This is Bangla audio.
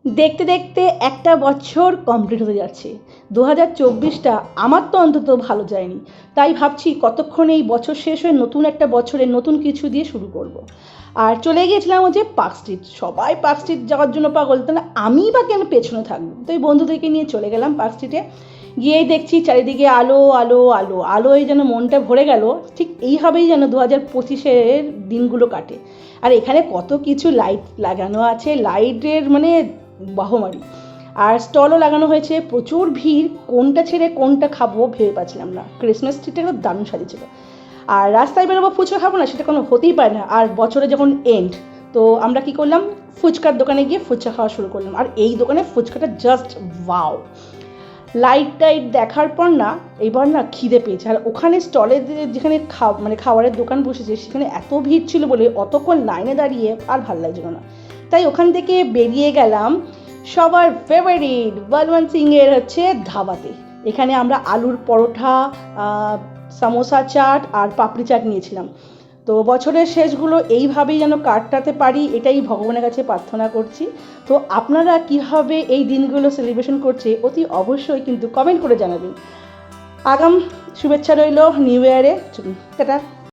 দেখতে দেখতে একটা বছর কমপ্লিট হতে যাচ্ছে। 2024টা আমার তো অন্তত ভালো যায়নি। তাই ভাবছি কতক্ষণ এই বছর শেষ হয়ে নতুন একটা বছরে নতুন কিছু দিয়ে শুরু করব। আর চলে গিয়েছিলাম হচ্ছে পার্ক স্ট্রিট। সবাই পার্ক স্ট্রিট যাওয়ার জন্য পাগল, তাহলে আমি বা কেন পেছনে থাকবো? তো এই বন্ধুদেরকে নিয়ে চলে গেলাম পার্ক স্ট্রিটে। গিয়েই দেখছি চারিদিকে আলো আলো আলো আলোয় যেন মনটা ভরে গেল। ঠিক এইভাবেই যেন 2025-এর দিনগুলো কাটে। আর এখানে কত কিছু লাইট লাগানো আছে, লাইটের মানে বাহমারি। আর স্টলও লাগানো হয়েছে, প্রচুর ভিড়, কোনটা ছেড়ে কোনটা খাবো ভেবে পাচ্ছিলাম না। ক্রিসমাস ট্রিটা দারুণ সাজিয়েছিল। আর রাস্তায় বেরোবো ফুচকা খাবো না, সেটা কোনো হতেই পারে না। আর বছরে যখন এন্ড, তো আমরা কি করলাম, ফুচকার দোকানে গিয়ে ফুচকা খাওয়া শুরু করলাম। আর এই দোকানে ফুচকাটা জাস্ট ওয়াও। লাইট টাইট দেখার পর না এবার না খিদে পেয়েছে। আর ওখানে স্টলে যেখানে মানে খাবারের দোকান বসেছে সেখানে এত ভিড় ছিল বলে অতক্ষণ লাইনে দাঁড়িয়ে আর ভালো লাগছিল না। তাই ওখান থেকে বেরিয়ে গেলাম সবার ফেভারিট বলবন্ত সিংয়ের হচ্ছে ধাবাতে। এখানে আমরা আলুর পরোটা, সামোসা চাট আর পাপড়ি চাট নিয়েছিলাম। তো বছরের শেষগুলো এইভাবেই যেন কাটাতে পারি, এটাই ভগবানের কাছে প্রার্থনা করছি। তো আপনারা কীভাবে এই দিনগুলো সেলিব্রেশন করছে অতি অবশ্যই কিন্তু কমেন্ট করে জানাবেন। আগাম শুভেচ্ছা রইল নিউ ইয়ারে। টাটা।